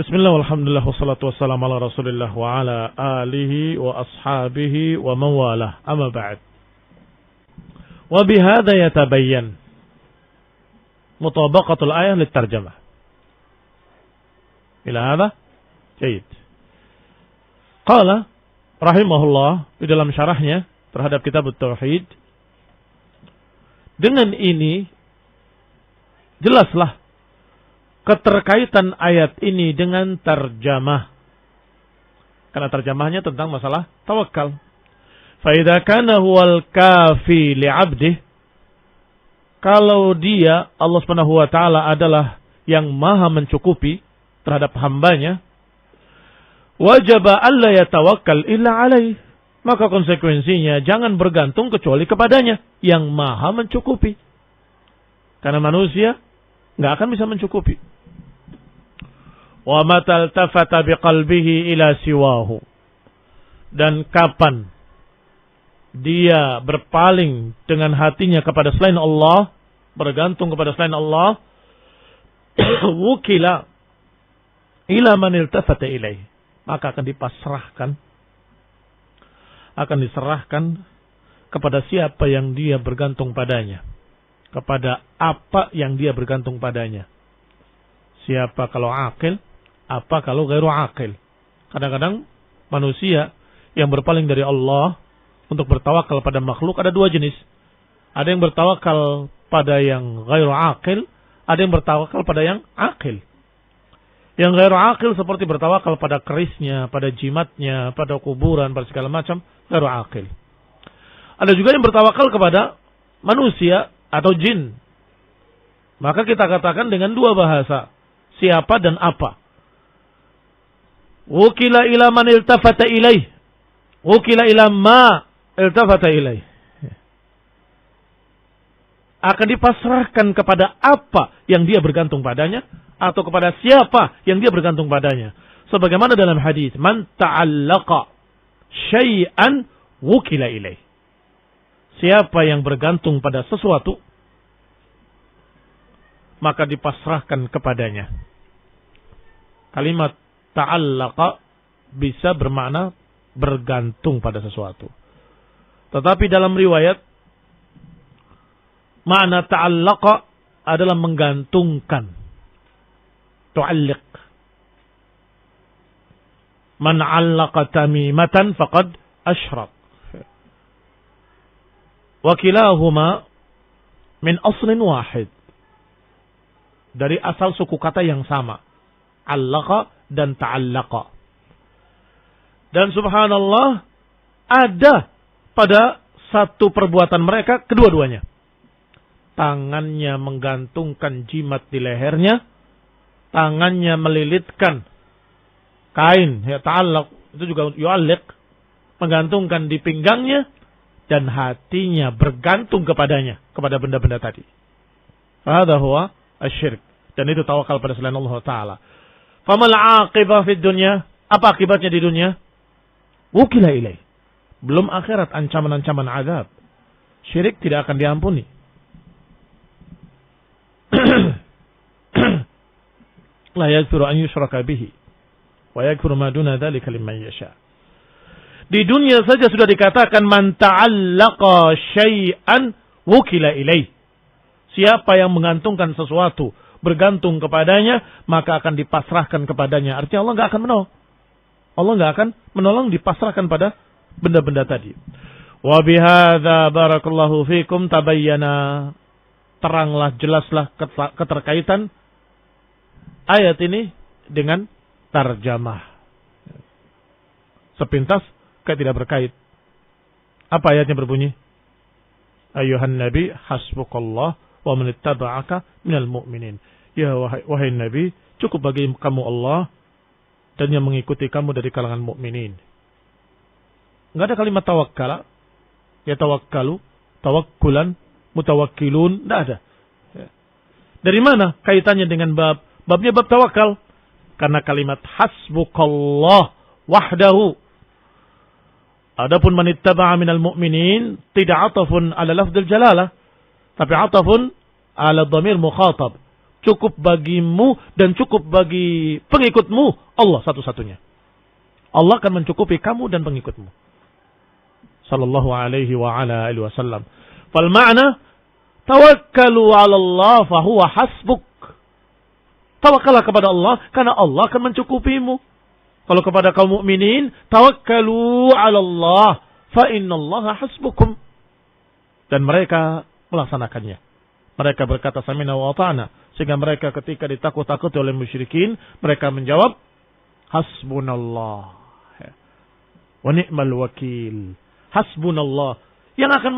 Bismillah, walhamdulillah, wassalatu wassalamu ala rasulillah wa ala alihi wa ashabihi wa mawalah, amma ba'd. Wa bihadha yatabayyan mutabaqatul ayah litarjamah. Ila hadha? Jayid. Qala rahimahullah di dalam syarahnya terhadap kitab Tauhid, dengan ini jelaslah keterkaitan ayat ini dengan terjemah. Karena terjemahnya tentang masalah tawakal. Fa idza kana huwal kafi li'abdih, kalau dia Allah Subhanahu wa taala adalah yang maha mencukupi terhadap hambanya, wajaba alla yatawakkal illa alaih, maka konsekuensinya jangan bergantung kecuali kepadanya yang maha mencukupi. Karena manusia nggak akan bisa mencukupi. Wa matal tafata biqalbihi ila siwahu, dan kapan dia berpaling dengan hatinya kepada selain Allah, bergantung kepada selain Allah, wukila ila man iltafata ilaih, maka akan diserahkan kepada siapa yang dia bergantung padanya, kepada apa yang dia bergantung padanya. Siapa kalau akil, apa kalau ghairu akil. Kadang-kadang manusia yang berpaling dari Allah untuk bertawakal pada makhluk ada dua jenis. Ada yang bertawakal pada yang ghairu akil, ada yang bertawakal pada yang akil. Yang ghairu akil seperti bertawakal pada kerisnya, pada jimatnya, pada kuburan, pada segala macam, ghairu akil. Ada juga yang bertawakal kepada manusia atau jin. Maka kita katakan dengan dua bahasa, siapa dan apa. Wukila ila man iltafata ilaih, wukila ila ma iltafata ilaih. Akan dipasrahkan kepada apa yang dia bergantung padanya, atau kepada siapa yang dia bergantung padanya. Sebagaimana dalam hadis, man ta'allaqa syai'an wukila ilaih. Siapa yang bergantung pada sesuatu, maka dipasrahkan kepadanya. Kalimat ta'allaqa bisa bermakna bergantung pada sesuatu. Tetapi dalam riwayat, makna ta'allaqa adalah menggantungkan. Tu'alliq. Man 'allaqa tamimatan faqad asyrak. Wa kilahuma min aslin wahid. Dari asal suku kata yang sama. Allaqa dan ta'allaqa. Dan subhanallah, ada pada satu perbuatan mereka kedua-duanya. Tangannya menggantungkan jimat di lehernya, tangannya melilitkan kain, ya ta'allaq, itu juga yu'alliq, menggantungkan di pinggangnya, dan hatinya bergantung kepadanya, kepada benda-benda tadi. Hadza huwa asy-syirk, dan itu tawakal pada selain Allah Ta'ala. Famal aqibah fid dunya, apa akibatnya di dunia? Wukila ilaih. Belum akhirat, ancaman-ancaman azab. Syirik tidak akan diampuni. La yaghfiru an yushraka bihi wa yaghfiru ma duna dzalika liman yasha. Di dunia saja sudah dikatakan man ta'allaqa syai'an wukila ilaih. Siapa yang menggantungkan sesuatu, bergantung kepadanya, maka akan dipasrahkan kepadanya. Artinya Allah nggak akan menolong. Allah nggak akan menolong, dipasrahkan pada benda-benda tadi. Wa bihadza barakallahu fikum tabayyana, teranglah, jelaslah keterkaitan ayat ini dengan tarjamah. Sepintas kayak tidak berkait. Apa ayatnya berbunyi? Ayuhan nabi hasbukallah wa man ittaba'aka minal mu'minin. Ya wahai nabi, cukup bagi kamu Allah dan yang mengikuti kamu dari kalangan mukminin. Enggak ada kalimat tawakkala, ya tawakkalu, tawakkulan, mutawakkilun, enggak ada. Dari mana kaitannya dengan babnya bab tawakal? Karena kalimat hasbukallah wahdahu. Adapun man ittaba'a minal mu'minin tidak atafun ala lafdzul jalalah, tapi atafun ala dhamir mukhatab. cukup bagimu dan cukup bagi pengikutmu Allah satu-satunya. Allah akan mencukupi kamu dan pengikutmu. Sallallahu alaihi wa ala alihi wasallam. Fal ma'na tawakkalu 'ala Allah fa huwa hasbuk. Tawakkallah kepada Allah karena Allah akan mencukupimu. Kalau kepada kaum mukminin, tawakkalu 'ala Allah fa innallaha hasbukum. Dan mereka melaksanakannya. Mereka berkata sami'na wa ata'na, sehingga mereka ketika ditakut-takuti oleh musyrikin, mereka menjawab hasbunallah wa ni'mal wakil. Hasbunallah. Yang akan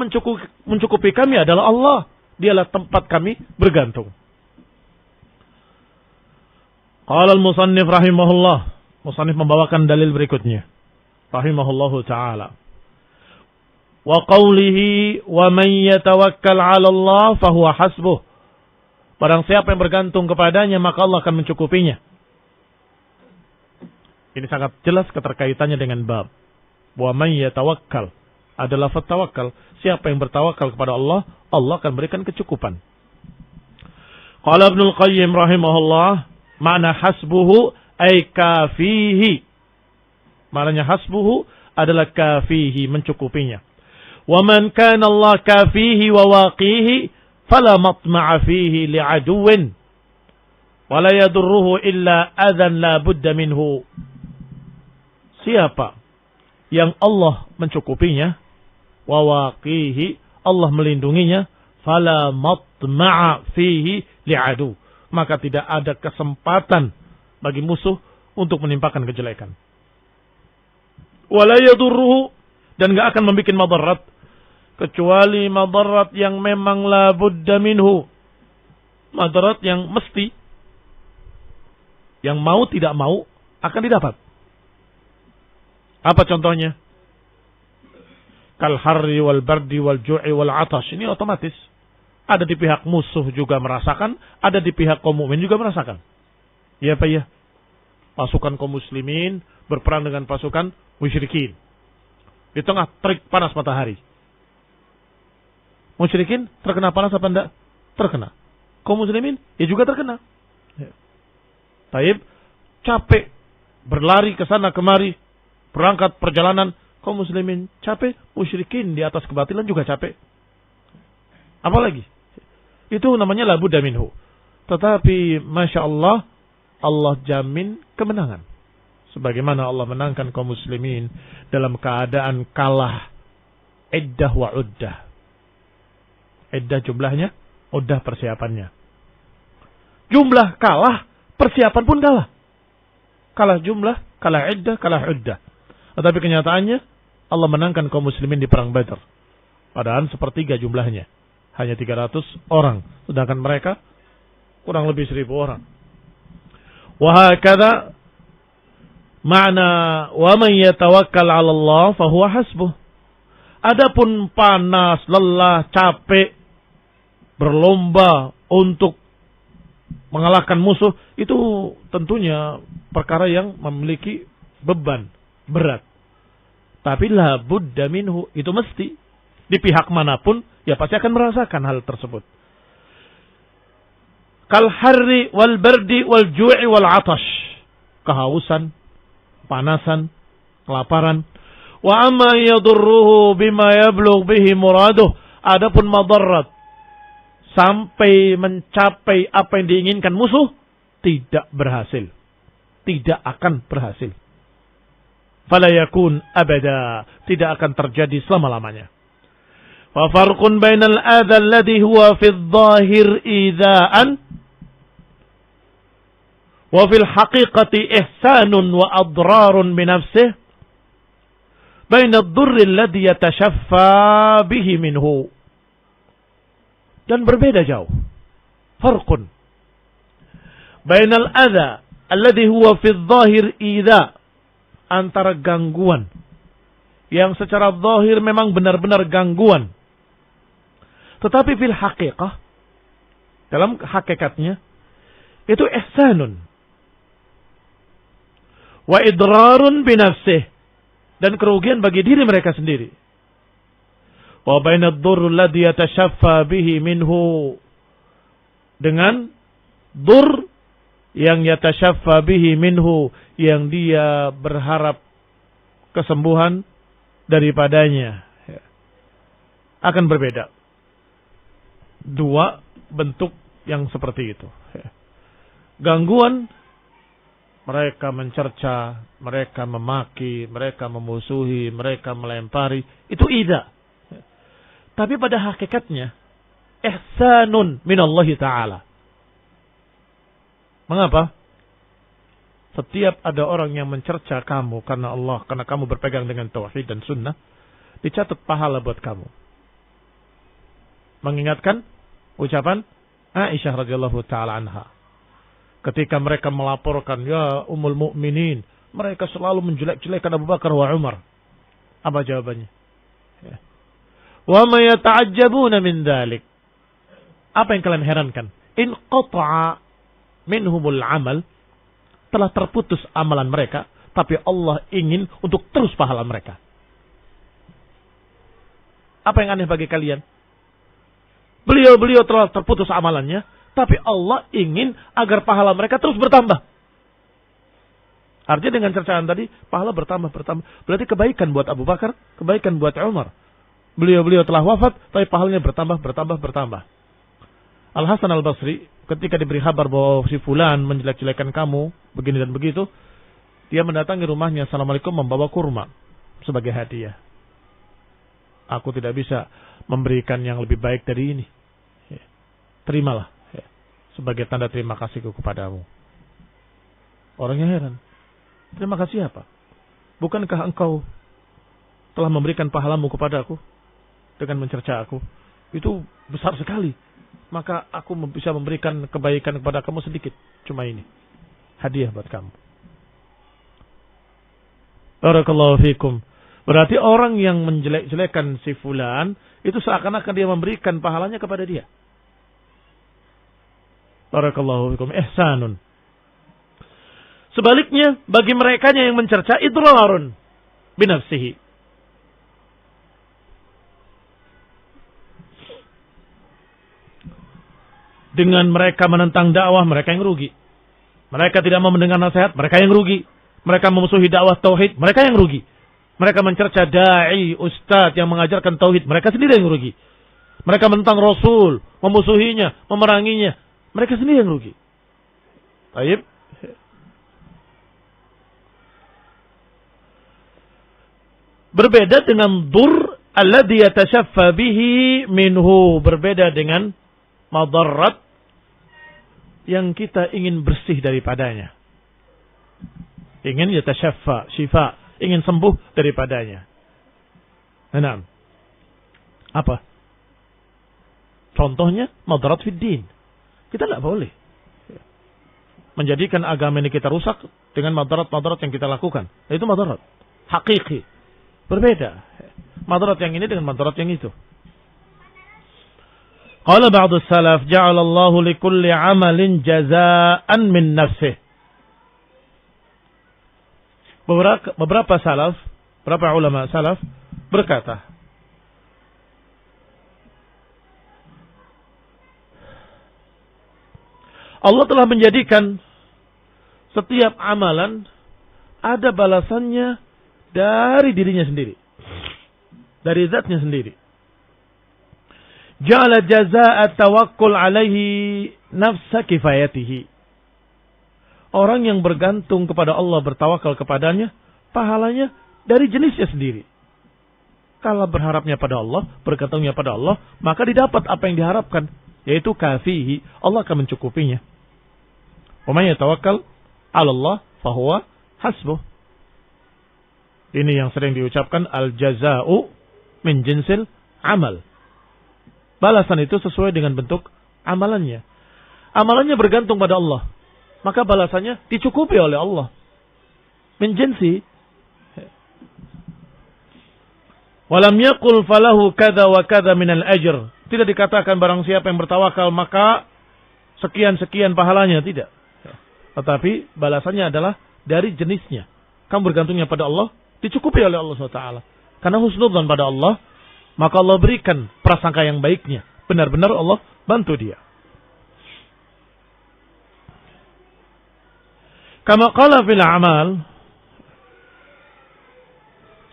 mencukupi kami adalah Allah. Dialah tempat kami bergantung. Qala al-musannif rahimahullah. Musannif membawakan dalil berikutnya. Rahimahullahu ta'ala. Wa qawlihi wa man yatawakkal 'ala Allah fahuwa hasbuh. Barang siapa yang bergantung kepadanya maka Allah akan mencukupinya. Ini sangat jelas keterkaitannya dengan bab. Wa man yatawakkal adalah tawakkal. Siapa yang bertawakal kepada Allah, Allah akan berikan kecukupan. Qala Ibnul Qayyim rahimahullah, makna hasbuhu ay kafihi. Maknanya hasbuhu adalah kafihi, mencukupinya. Wa man kana Allah kafihi wa waqihi fala matma'a fihi li'aduwin wa la yadurruhu illa adhan la budda minhu. Siapa yang Allah mencukupinya, wa waqihi, Allah melindunginya, fala matma'a fihi li'adu, maka tidak ada kesempatan bagi musuh untuk menimpakan kejelekan. Wa la yadurruhu, dan enggak akan membuat madarat kecuali madarat yang memang la budda minhu, madarat yang mesti, yang mau tidak mau akan didapat. Apa contohnya? Kal harri wal bardi wal ju'i wal atash. Ini otomatis ada di pihak musuh juga merasakan, ada di pihak kaum mukmin juga merasakan. Ya Pak ya. Pasukan kaum muslimin berperang dengan pasukan musyrikin. Di tengah terik panas matahari. Musyrikin terkena panas apa enggak? Terkena. Kaum muslimin ya juga terkena. Ya. Taib capek berlari ke sana kemari, berangkat perjalanan, kaum muslimin capek, musyrikin di atas kebatilan juga capek. Apalagi? Itu namanya la budda minhu. Tetapi Masya Allah, Allah jamin kemenangan. Sebagaimana Allah menangkan kaum muslimin dalam keadaan kalah iddah wa uddah. Iddah jumlahnya, uddah persiapannya. Jumlah kalah, persiapan pun kalah. Kalah jumlah, kalah iddah, kalah uddah. Tetapi kenyataannya Allah menangkan kaum muslimin di perang Badar. Padahal sepertiga jumlahnya. Hanya 300 orang. Sedangkan mereka kurang lebih 1000 orang. Wahakadha makna wa man yatawakkal 'ala Allah fahuwa hasbuh. Adapun panas, lelah, capek, berlomba untuk mengalahkan musuh, itu tentunya perkara yang memiliki beban berat. Tapi la budda minhu, itu mesti di pihak manapun ya pasti akan merasakan hal tersebut. Kal harri wal bardi wal ju'i wal atash, kehausan, panasan, kelaparan. Wa amma yadurruhu bima yablugh bihi muraduh, adapun madarat sampai mencapai apa yang diinginkan musuh tidak berhasil, tidak akan berhasil. Fala yakun abada, tidak akan terjadi selama-lamanya. Fa farqun bainal adha alladhi huwa fi adh-dhahir idha'an wa fil haqiqati ihsanun wa adrarun bi nafsihi baina ad-durri alladhi yatashaffa bihi minhu. Dan berbeda jauh. Farqun bainal adha alladhi huwa fi adh-dhahir idha', antara gangguan yang secara zahir memang benar-benar gangguan, tetapi fil haqiqah, dalam hakikatnya itu ihsanun wa idrarun binafsih, dan kerugian bagi diri mereka sendiri. Wa bainad durr alladhi yatashaffa bihi minhu, dengan dur yang yatashaffa bihi minhu, yang dia berharap kesembuhan daripadanya, akan berbeda. Dua bentuk yang seperti itu. Gangguan, mereka mencerca, mereka memaki, mereka memusuhi, mereka melempari, itu ida. Tapi pada hakikatnya ihsanun minallahi ta'ala. Mengapa? Setiap ada orang yang mencerca kamu karena Allah, karena kamu berpegang dengan tauhid dan sunnah, dicatat pahala buat kamu. Mengingatkan ucapan Aisyah radhiyallahu taala anha. Ketika mereka melaporkan, ya Ummul Mukminin, mereka selalu menjelek-jelekan Abu Bakar wa Umar. Apa jawabannya? Ya. Wa ma yata'ajjabuna min dzalik. Apa yang kalian herankan? In qata'a minhumul amal, telah terputus amalan mereka, tapi Allah ingin untuk terus pahala mereka. Apa yang aneh bagi kalian? Beliau telah terputus amalannya, tapi Allah ingin agar pahala mereka terus bertambah. Artinya dengan cercaan tadi, pahala bertambah. Berarti kebaikan buat Abu Bakar, kebaikan buat Umar. Beliau telah wafat, tapi pahalanya bertambah. Al-Hasan Al-Basri, ketika diberi kabar bahwa si fulan menjelek-jelekan kamu, begini dan begitu, dia mendatangi rumahnya, Assalamualaikum, membawa kurma sebagai hadiah. Aku tidak bisa memberikan yang lebih baik dari ini. Terimalah sebagai tanda terima kasihku kepadamu. Orangnya heran. Terima kasih apa? Bukankah engkau telah memberikan pahalamu kepadaku dengan mencerca aku? Itu besar sekali. Maka aku bisa memberikan kebaikan kepada kamu sedikit. Cuma ini. Hadiah buat kamu. Barakallahu fikum. Berarti orang yang menjelek-jelekan si fulan, itu seakan-akan dia memberikan pahalanya kepada dia. Barakallahu fikum. Ihsanun. Sebaliknya, bagi mereka yang mencerca, idrarun binafsihi. Dengan mereka menentang dakwah, mereka yang rugi. Mereka tidak mau mendengar nasihat, mereka yang rugi. Mereka memusuhi dakwah tauhid, mereka yang rugi. Mereka mencerca da'i, ustadz yang mengajarkan tauhid, mereka sendiri yang rugi. Mereka menentang Rasul, memusuhinya, memeranginya, mereka sendiri yang rugi. Baik. Berbeda dengan dur alladhi yatashaffa bihi minhu, berbeda dengan madarat yang kita ingin bersih daripadanya. Ingin yatashaffa, syifa, ingin sembuh daripadanya. Nah, apa? Contohnya madarat fid din. Kita tidak boleh menjadikan agama ini kita rusak dengan madarat-madarat yang kita lakukan. Itu madarat hakiki. Berbeda. Madarat yang ini dengan madarat yang itu. Qala ba'du salaf, ja'alallahu likulli amalin jazaan min nafsih. Beberapa salaf, beberapa ulama salaf berkata, Allah telah menjadikan setiap amalan ada balasannya dari dirinya sendiri, dari zatnya sendiri. Ja'ala jazaa'a tawakkul alaihi nafsa kifayatihi. Orang yang bergantung kepada Allah, bertawakal kepadanya, pahalanya dari jenisnya sendiri. Kalau berharapnya pada Allah, bergantungnya pada Allah, maka didapat apa yang diharapkan, yaitu kafihi, Allah akan mencukupinya. Wa man yatawakkal 'ala Allah fahuwa hasbuh. Ini yang sering diucapkan al-jazaa'u min jinsil amal. Balasan itu sesuai dengan bentuk amalannya. Amalannya bergantung pada Allah, maka balasannya dicukupi oleh Allah. Min jinsi. Walam yaqul falahu kadza wa kadza minal ajr. Tidak dikatakan barang siapa yang bertawakal maka sekian-sekian pahalanya, tidak. Tetapi balasannya adalah dari jenisnya. Kamu bergantungnya pada Allah, dicukupi oleh Allah SWT. Karena husnudzan pada Allah, maka Allah berikan prasangka yang baiknya. Benar-benar Allah bantu dia. Kama qala fil a'mal,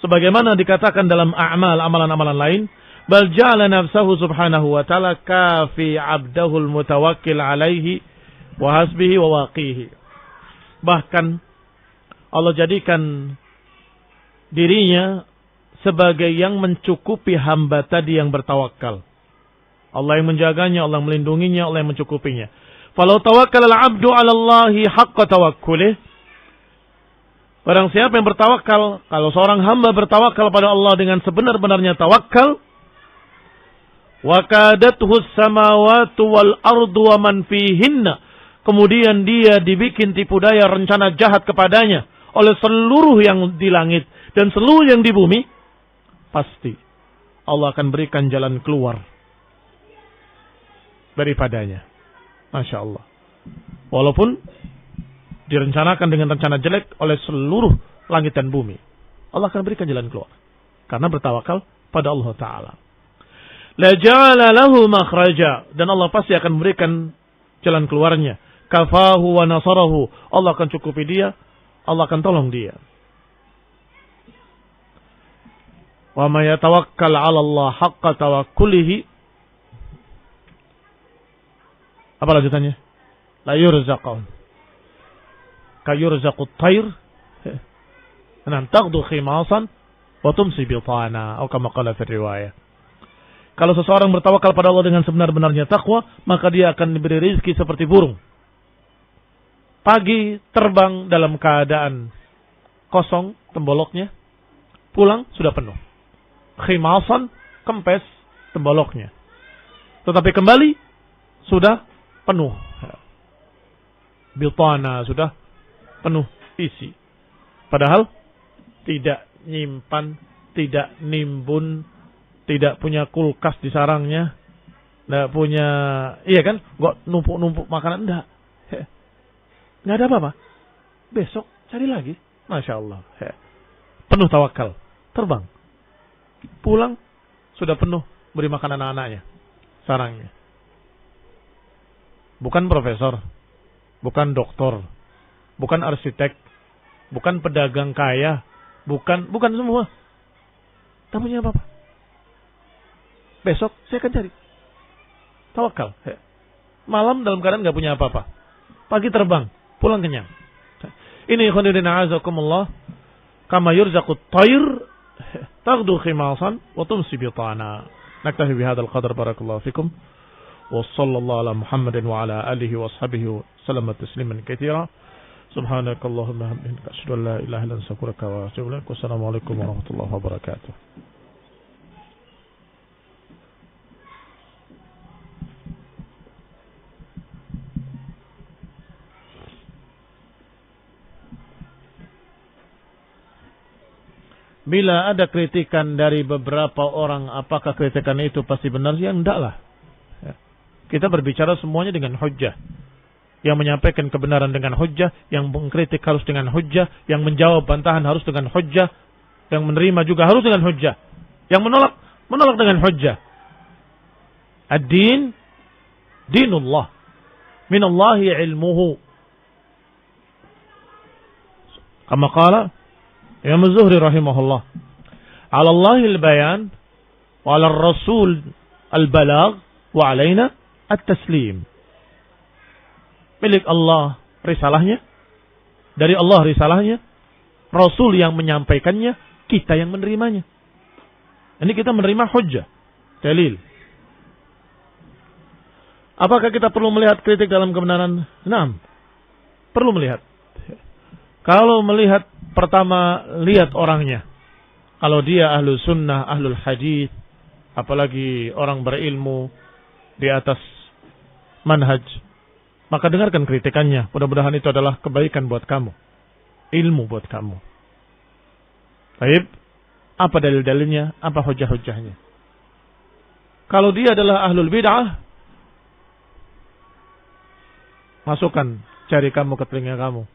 sebagaimana dikatakan dalam a'mal, amalan-amalan lain, bal ja'ala nafsahu subhanahu wa ta'ala kafi 'abdahul mutawakkil 'alaihi wa hasbihi wa waqihi. Bahkan Allah jadikan dirinya sebagai yang mencukupi hamba tadi yang bertawakal. Allah yang menjaganya, Allah yang melindunginya, Allah yang mencukupinya. Falau tawakkal al-'abdu 'ala Allahi haqqa tawakkulih. Barang siapa yang bertawakal, kalau seorang hamba bertawakal pada Allah dengan sebenar-benarnya tawakal, wa kadathu as-samawati wal ardu wa man fihinna, kemudian dia dibikin tipu daya rencana jahat kepadanya oleh seluruh yang di langit dan seluruh yang di bumi, pasti Allah akan berikan jalan keluar daripadanya. Masya Allah. Walaupun direncanakan dengan rencana jelek oleh seluruh langit dan bumi, Allah akan berikan jalan keluar. Karena bertawakal pada Allah Ta'ala. La ja'ala lahu makhraja. Dan Allah pasti akan memberikan jalan keluarnya. Kafahu wa nasarahu. Allah akan cukupi dia. Allah akan tolong dia. Wa ma yatawakkal 'ala Allah haqqa tawakkulihi. Apa lanjutannya? La yurzaqun kayurzaqut tayr an taghdu khimasan wa tumsi bitana, atau kama qala fi riwayah. Kalau seseorang bertawakal pada Allah dengan sebenar-benarnya takwa, maka dia akan diberi rezeki seperti burung. Pagi terbang dalam keadaan kosong temboloknya, pulang sudah penuh. Khimasan, kempes temboloknya. Tetapi kembali sudah penuh. Bitana, sudah penuh isi. Padahal tidak nyimpan, tidak nimbun, tidak punya kulkas di sarangnya, tidak punya, iya kan, nggak numpuk-numpuk makanan, enggak. Nggak ada apa-apa. Besok cari lagi. Masya Allah. Penuh tawakal. Terbang. Pulang sudah penuh, beri makan anak-anaknya, sarangnya. Bukan profesor, bukan doktor, bukan arsitek, bukan pedagang kaya, bukan semua. Tak punya apa-apa. Besok saya akan cari. Tawakal. Malam dalam keadaan nggak punya apa-apa. Pagi terbang, pulang kenyang. Ini khonirin a'azakumullah. Kama yurzaqut tayr taghdu khimasan wa tumsi bitana. Naktafi bihadzal qadar, barakallahu fikum. وصلى الله على محمد وعلى آله وأصحابه وسلم تسليما كثيرا. سبحانك اللهم وبحمدك أشهد أن لا إله إلا أنت أستغفرك وأتوب إليك. والسلام عليكم ورحمة الله وبركاته. Bila ada kritikan dari beberapa orang, apakah kritikan itu pasti benar? Ya enggak lah. Kita berbicara semuanya dengan hujjah. Yang menyampaikan kebenaran dengan hujjah, yang mengkritik harus dengan hujjah, yang menjawab bantahan harus dengan hujjah, yang menerima juga harus dengan hujjah, yang menolak dengan hujjah. Ad-din dinullah, minallahi ilmuhu. Kama qala Imam Az-Zuhri rahimahullah, 'ala Allahil bayan wa 'ala ar-rasul al-balagh wa 'alaina at-taslim. Milik Allah risalahnya, dari Allah risalahnya, Rasul yang menyampaikannya, kita yang menerimanya. Ini kita menerima hujjah, dalil. Apakah kita perlu melihat kritik dalam kebenaran? Naam, perlu melihat. Kalau melihat, pertama lihat orangnya. Kalau dia ahlu sunnah, ahlul hadis, apalagi orang berilmu di atas manhaj, maka dengarkan kritikannya. Mudah-mudahan itu adalah kebaikan buat kamu, ilmu buat kamu. Baik, apa dalil-dalilnya, apa hujah-hujahnya. Kalau dia adalah ahlul bid'ah, masukkan jari kamu ke telinga kamu,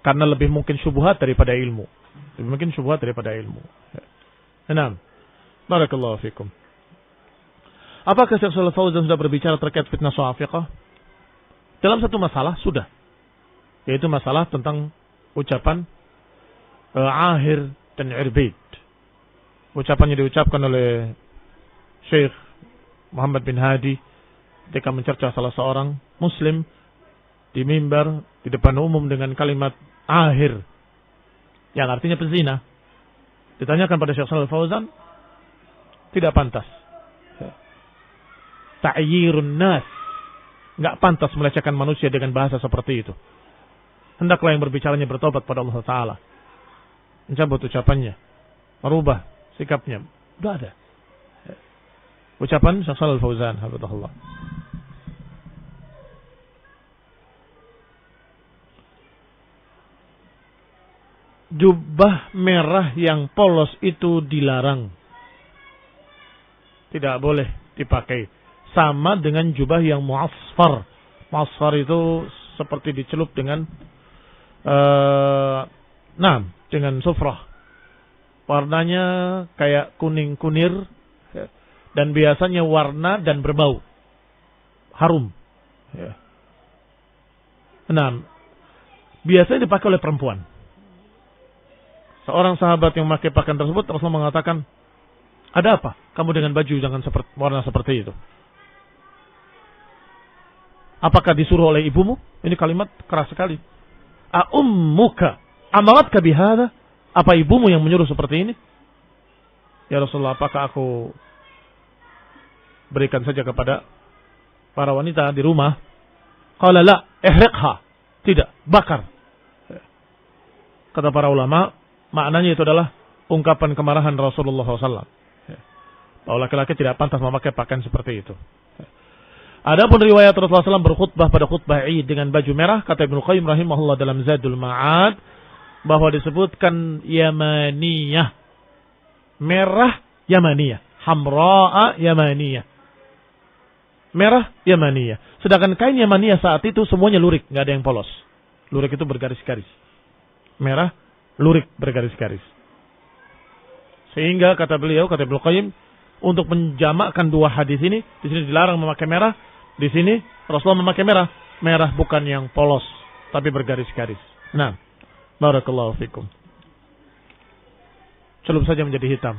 karena lebih mungkin syubhat daripada ilmu. Lebih mungkin syubhat daripada ilmu. Enam. Barakallahu fikum. Apakah Syekh Shalih Fauzan sudah berbicara terkait fitnah sawafiqah? Dalam satu masalah sudah. yaitu masalah tentang ucapan ahir dan irbid. Ucapan yang diucapkan oleh Syekh Muhammad bin Hadi ketika mencerca salah seorang muslim di mimbar di depan umum dengan kalimat ahir yang artinya pezina. Ditanyakan pada Syekh Shalal Fauzan, tidak pantas. Ta'yirun nas, enggak pantas melecehkan manusia dengan bahasa seperti itu. Hendaklah yang berbicaranya bertobat pada Allah Ta'ala, mencabut ucapannya, merubah sikapnya. Tidak ada. Ucapan Syekh Shalal Fauzan hafizahullah. Jubah merah yang polos itu dilarang. Tidak boleh dipakai. Sama dengan jubah yang mu'asfar. Mu'asfar itu seperti dicelup dengan dengan sufrah. Warnanya kayak kuning kunir dan biasanya warna dan berbau harum. Biasanya dipakai oleh perempuan. Seorang sahabat yang memakai pakaian tersebut, Rasulullah mengatakan, ada apa kamu dengan baju dengan warna seperti itu? Apakah disuruh oleh ibumu? Ini kalimat keras sekali. Ummuka amaratka bihadza? Apa ibumu yang menyuruh seperti ini? Ya Rasulullah, apakah aku berikan saja kepada para wanita di rumah? Qala la, ihriqha. Tidak, bakar. Kata para ulama, maknanya itu adalah ungkapan kemarahan Rasulullah SAW. Bahwa laki-laki tidak pantas memakai pakaian seperti itu. Adapun riwayat Rasulullah SAW berkhutbah pada khutbah Id dengan baju merah, kata Ibnu Qayyim rahimahullah dalam Zadul Ma'ad, bahwa disebutkan Yamaniyah. Merah Yamaniyah. Hamra'a Yamaniyah. Merah Yamaniyah. Sedangkan kain Yamaniyah saat itu semuanya lurik, nggak ada yang polos. Lurik itu bergaris-garis. Merah lurik bergaris-garis. Sehingga kata beliau, kata Ibnu Qayyim, untuk menjamakkan dua hadis ini, di sini dilarang memakai merah, di sini Rasulullah memakai merah. Merah bukan yang polos, tapi bergaris-garis. Nah, barakallahu fikum. Celup saja menjadi hitam.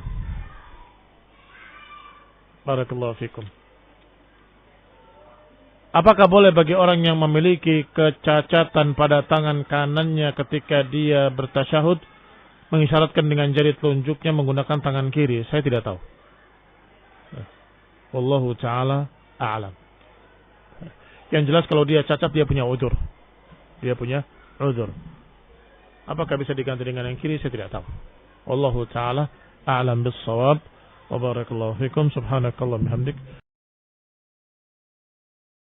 Barakallahu fikum. Apakah boleh bagi orang yang memiliki kecacatan pada tangan kanannya ketika dia bertasyahud mengisyaratkan dengan jari telunjuknya menggunakan tangan kiri? Saya tidak tahu. Wallahu ta'ala a'lam. Yang jelas kalau dia cacat dia punya udzur. Dia punya udzur. Apakah bisa diganti dengan yang kiri? Saya tidak tahu. Wallahu ta'ala a'lam bis-shawab. Wa barakallahu fikum. Subhanakallahumma bihamdik.